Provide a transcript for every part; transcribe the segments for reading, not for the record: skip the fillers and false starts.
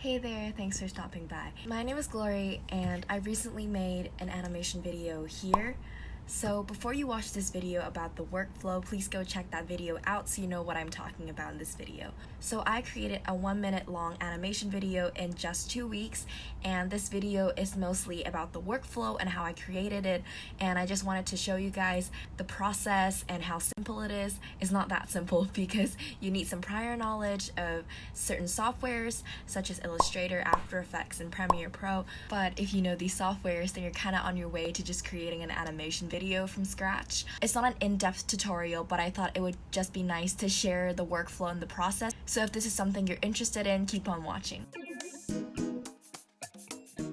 Hey there, thanks for stopping by. My name is Glory and I recently made an animation video here. So before you watch this video about the workflow, please go check that video out so you know what I'm talking about in this video. So I created a 1-minute long animation video in just 2 weeks, and this video is mostly about the workflow and how I created it, and I just wanted to show you guys the process and how simple it is. It's not that simple because you need some prior knowledge of certain softwares such as Illustrator, After Effects, and Premiere Pro, but if you know these softwares, then you're kind of on your way to just creating an animation video from scratch. It's not an in-depth tutorial, but I thought it would just be nice to share the workflow and the process. So if this is something you're interested in, keep on watching.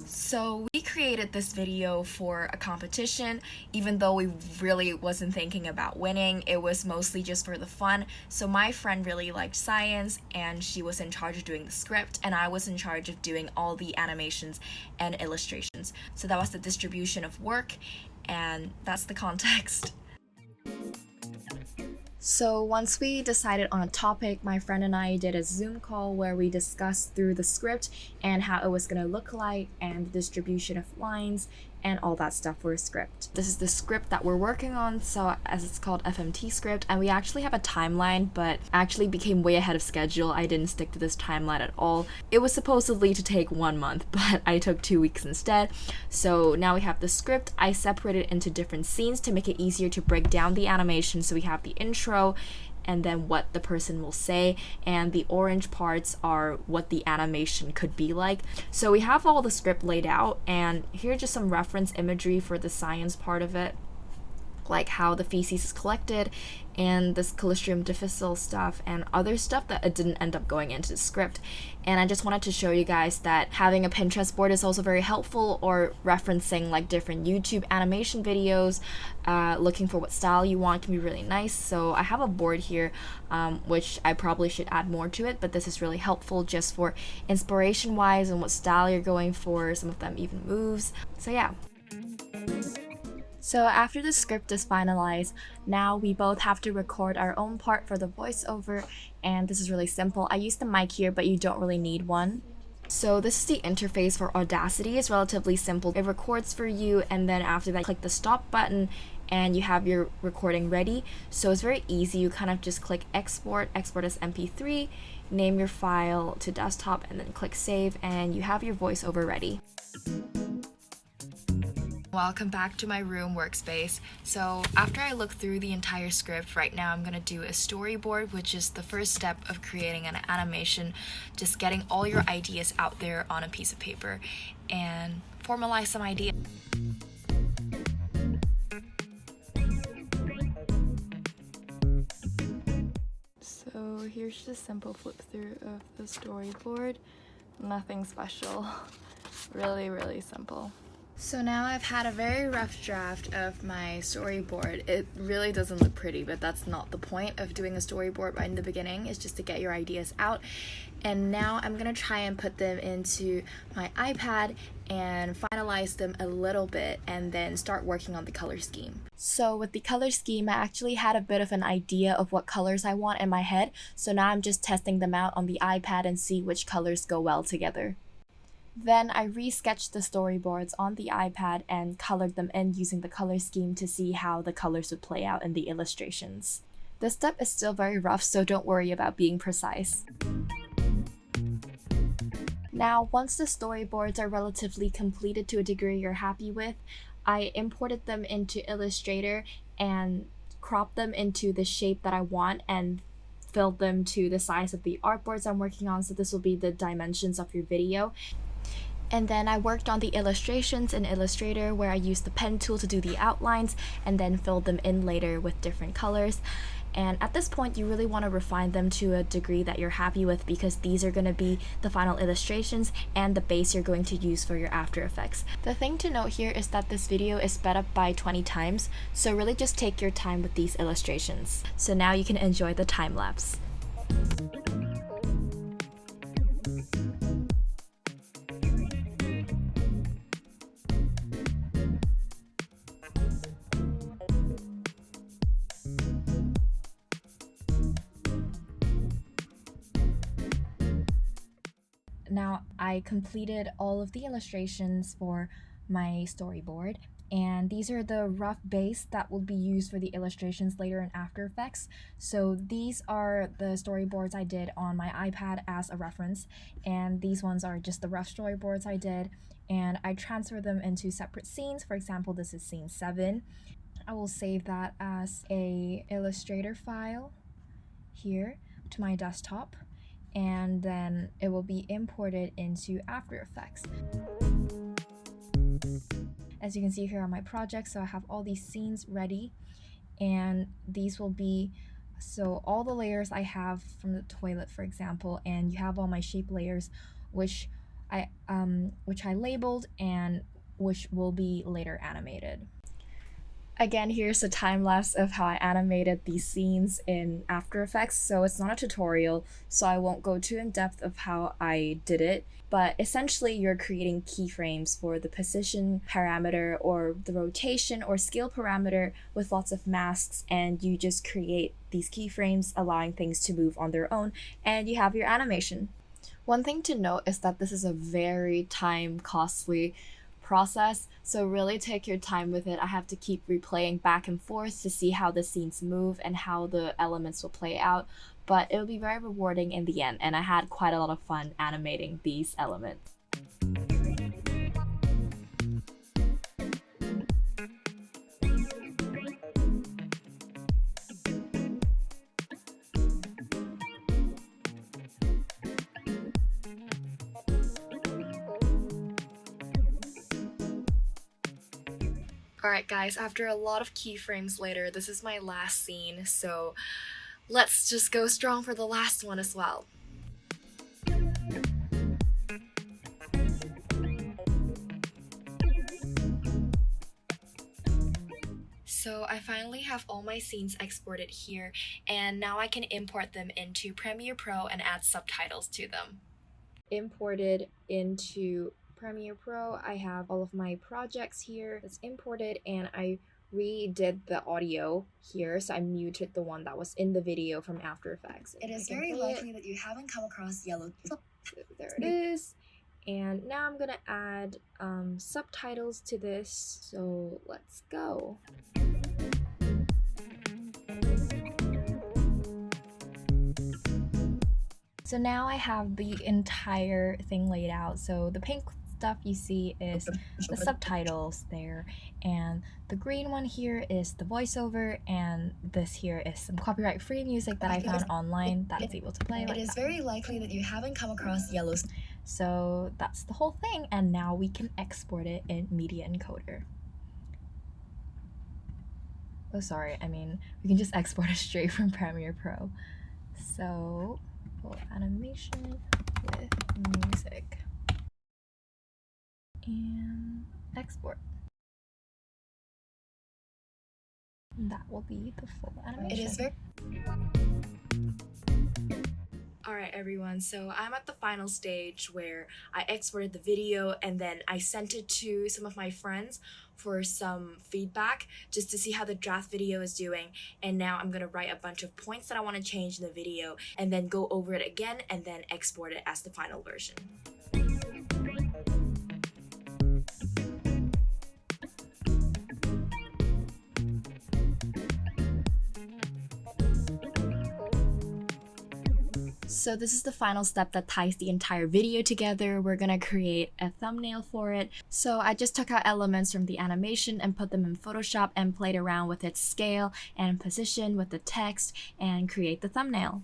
So we created this video for a competition, even though we really wasn't thinking about winning. It was mostly just for the fun. So my friend really liked science and she was in charge of doing the script, and I was in charge of doing all the animations and illustrations. So that was the distribution of work, and that's the context. So once we decided on a topic, my friend and I did a Zoom call where we discussed through the script and how it was going to look like and the distribution of lines and all that stuff for a script. This is the script that we're working on, so as it's called FMT script, and we actually have a timeline, but actually became way ahead of schedule. I didn't stick to this timeline at all. It was supposedly to take 1 month, but I took 2 weeks instead. So now we have the script. I separated it into different scenes to make it easier to break down the animation. So we have the intro, and then what the person will say, and the orange parts are what the animation could be like. So we have all the script laid out, and here are just some reference imagery for the science part of it, like how the feces is collected and this Colistrium difficile stuff and other stuff that it didn't end up going into the script. And I just wanted to show you guys that having a Pinterest board is also very helpful, or referencing like different YouTube animation videos, looking for what style you want can be really nice. So I have a board here, which I probably should add more to it, but this is really helpful just for inspiration wise and what style you're going for. Some of them even moves. So yeah. So after the script is finalized, now we both have to record our own part for the voiceover, and this is really simple. I use the mic here, but you don't really need one. So this is the interface for Audacity. It's relatively simple. It records for you, and then after that, click the stop button and you have your recording ready. So it's very easy. You kind of just click export as MP3, name your file to desktop, and then click save, and you have your voiceover ready. Welcome back to my room workspace. So after I look through the entire script, right now I'm gonna do a storyboard, which is the first step of creating an animation, just getting all your ideas out there on a piece of paper and formalize some ideas. So here's just a simple flip through of the storyboard. Nothing special, really simple. So now I've had a very rough draft of my storyboard. It really doesn't look pretty, but that's not the point of doing a storyboard right in the beginning. It's just to get your ideas out. And now I'm gonna try and put them into my iPad and finalize them a little bit and then start working on the color scheme. So with the color scheme, I actually had a bit of an idea of what colors I want in my head. So now I'm just testing them out on the iPad and see which colors go well together. Then I re-sketched the storyboards on the iPad and colored them in using the color scheme to see how the colors would play out in the illustrations. This step is still very rough, so don't worry about being precise. Now, once the storyboards are relatively completed to a degree you're happy with, I imported them into Illustrator and cropped them into the shape that I want and filled them to the size of the artboards I'm working on, so this will be the dimensions of your video. And then I worked on the illustrations in Illustrator, where I used the pen tool to do the outlines and then filled them in later with different colors. And at this point, you really want to refine them to a degree that you're happy with, because these are going to be the final illustrations and the base you're going to use for your After Effects. The thing to note here is that this video is sped up by 20 times, so really just take your time with these illustrations. So now you can enjoy the time lapse. now I completed all of the illustrations for my storyboard, and these are the rough base that will be used for the illustrations later in After Effects. So these are the storyboards I did on my iPad as a reference, and these ones are just the rough storyboards I did, and I transfer them into separate scenes. For example, this is scene 7. I will save that as a Illustrator file here to my desktop, and then it will be imported into After Effects. As you can see here on my project, so I have all these scenes ready, and these will be, so all the layers I have from the toilet, for example, and you have all my shape layers, which I labeled and which will be later animated. Again, here's a time-lapse of how I animated these scenes in After Effects. So it's not a tutorial, so I won't go too in depth of how I did it. But essentially, you're creating keyframes for the position parameter or the rotation or scale parameter with lots of masks, and you just create these keyframes, allowing things to move on their own, and you have your animation. One thing to note is that this is a very time-costly process, so really take your time with it. I have to keep replaying back and forth to see how the scenes move and how the elements will play out, but it'll be very rewarding in the end, and I had quite a lot of fun animating these elements. Alright guys, after a lot of keyframes later, this is my last scene, so let's just go strong for the last one as well. So I finally have all my scenes exported here, and now I can import them into Premiere Pro and add subtitles to them. Imported into Premiere Pro, I have all of my projects here that's imported, and I redid the audio here, so I muted the one that was in the video from After Effects. It is very likely that you haven't come across yellow. There it is. And now I'm gonna add subtitles to this, so let's go. So now I have the entire thing laid out. So the pink stuff you see is the subtitles there, and the green one here is the voiceover, and this here is some copyright-free music that I found online that is able to play like that. It is very likely that you haven't come across yellow. So that's the whole thing, and now we can export it in Media Encoder. Oh, sorry, I mean, we can just export it straight from Premiere Pro. So, full animation with music. And export. And that will be the full animation. It is very... Alright everyone, so I'm at the final stage where I exported the video and then I sent it to some of my friends for some feedback just to see how the draft video is doing, and now I'm gonna write a bunch of points that I want to change in the video and then go over it again and then export it as the final version. So this is the final step that ties the entire video together. We're gonna create a thumbnail for it. So I just took out elements from the animation and put them in Photoshop and played around with its scale and position with the text and create the thumbnail.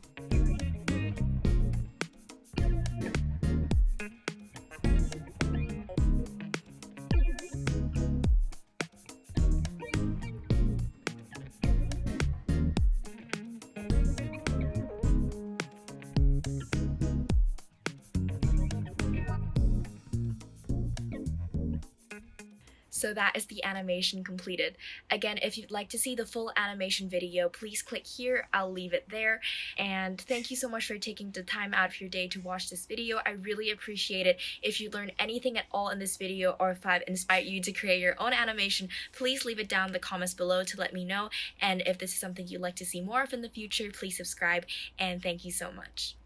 So that is the animation completed. Again, if you'd like to see the full animation video, please click here. I'll leave it there. And thank you so much for taking the time out of your day to watch this video. I really appreciate it. If you learned anything at all in this video, or if I've inspired you to create your own animation, please leave it down in the comments below to let me know. And if this is something you'd like to see more of in the future, please subscribe. And thank you so much.